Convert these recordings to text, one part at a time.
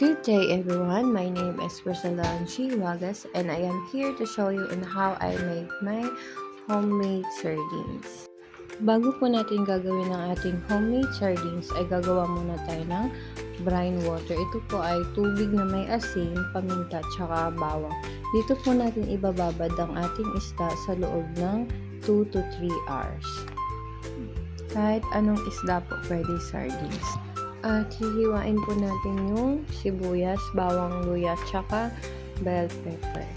Good day everyone, my name is Priscilla Wagas and I am here to show you on how I make my homemade sardines. Bago po natin gagawin ang ating homemade sardines ay gagawa muna tayo ng brine water. Ito po ay tubig na may asin, paminta, tsaka bawang. Dito po natin ibababad ang ating isda sa loob ng 2 to 3 hours. Kahit anong isda po pwede sardines. At hihiwain po natin yung sibuyas, bawang, luya, tsaka bell pepper.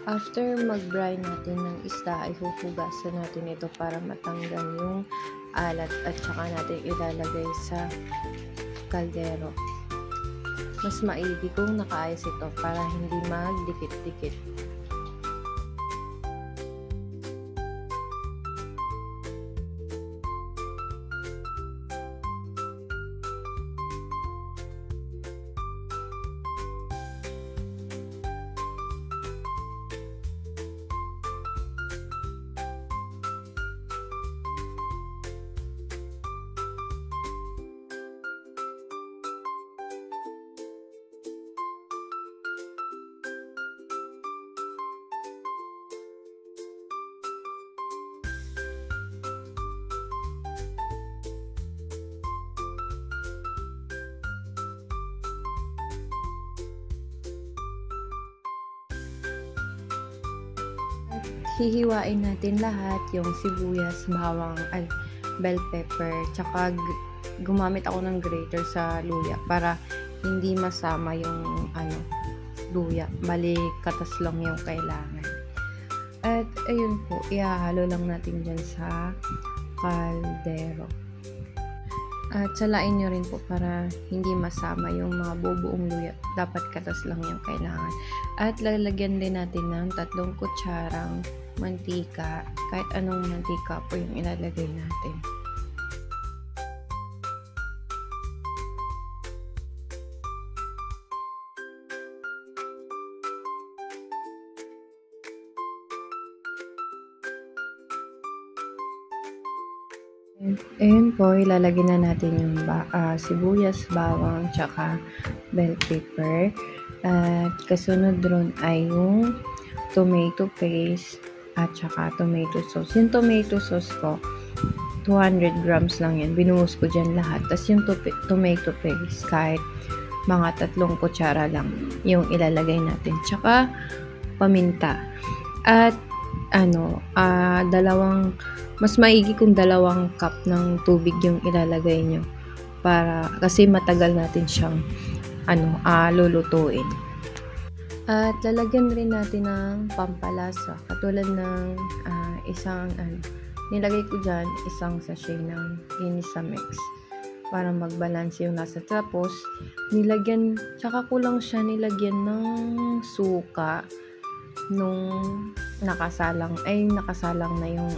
After mag-brine natin ng isda ay huhugasan natin ito para matanggal yung alat at saka natin ilalagay sa kaldero. Mas maigi kung nakaayos ito para hindi magdikit-dikit. Hihiwain natin lahat yung sibuyas, bawang, bell pepper, tsaka gumamit ako ng grater sa luya para hindi masama yung luya. Bali, katas lang yung kailangan. At ayun po, ihahalo lang natin dyan sa kaldero. At salain nyo rin po para hindi masama yung mga bubuong luya. Dapat katas lang yung kailangan. At lalagyan din natin ng 3 kutsarang mantika. Kahit anong mantika po yung ilalagay natin. Ayun po, ilalagay na natin yung sibuyas, bawang, tsaka bell pepper. At kasunod ron ay yung tomato paste at tsaka tomato sauce. Yung tomato sauce ko, 200 grams lang yan. Binuhos ko dyan lahat. Tapos yung tomato paste, kahit mga 3 kutsara lang yung ilalagay natin. Tsaka paminta. At mas maigi kung 2 cup ng tubig yung ilalagay nyo kasi matagal natin siyang lulutuin. At lalagyan rin natin ng pampalasa katulad ng nilagay ko dyan isang sachet ng Inisamix para magbalance yung lasa. Tapos tsaka ko lang siya nilagyan ng suka nung nakasalang na yung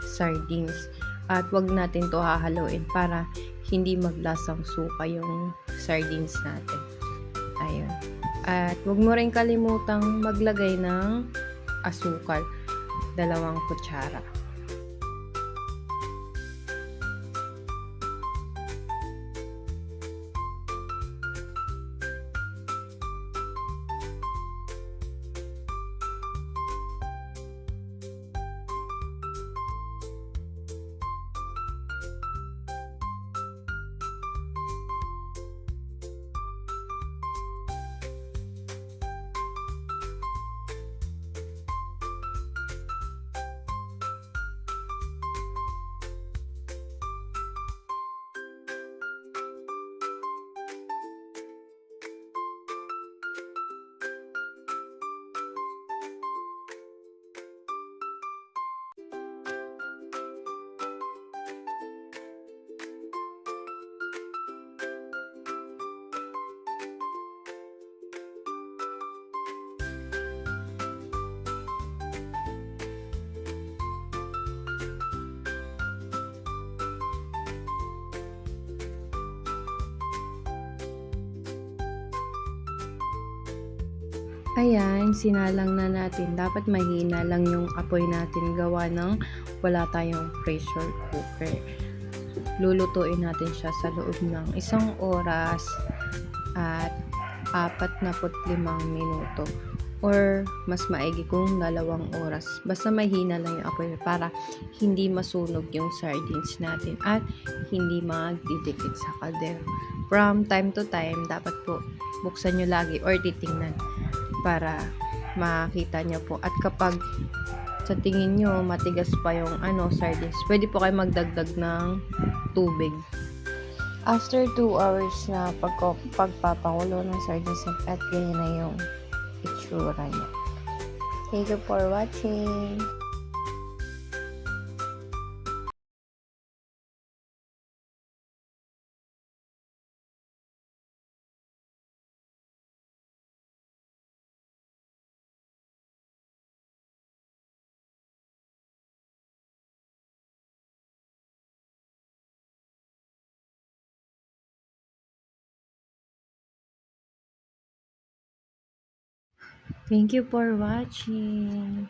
sardines. At wag natin to hahaluin para hindi maglasang suka yung sardines natin. Ayun. At huwag mo rin kalimutang maglagay ng asukal, 2 kutsara. Ayan, sinalang na natin. Dapat mahina lang yung apoy natin gawa ng wala tayong pressure cooker. Lulutuin natin siya sa loob ng 1 oras at 45 minuto or mas maigi kung 2 oras. Basta mahina lang yung apoy para hindi masunog yung sardines natin at hindi magdidikit sa kaldero. From time to time, dapat po buksan nyo lagi or titingnan para makita nyo po. At kapag sa tingin nyo matigas pa yung sardines, pwede po kayo magdagdag ng tubig. After 2 hours na pagpapakulo ng sardines at ganyan na yung itsura niya. Thank you for watching. Thank you for watching.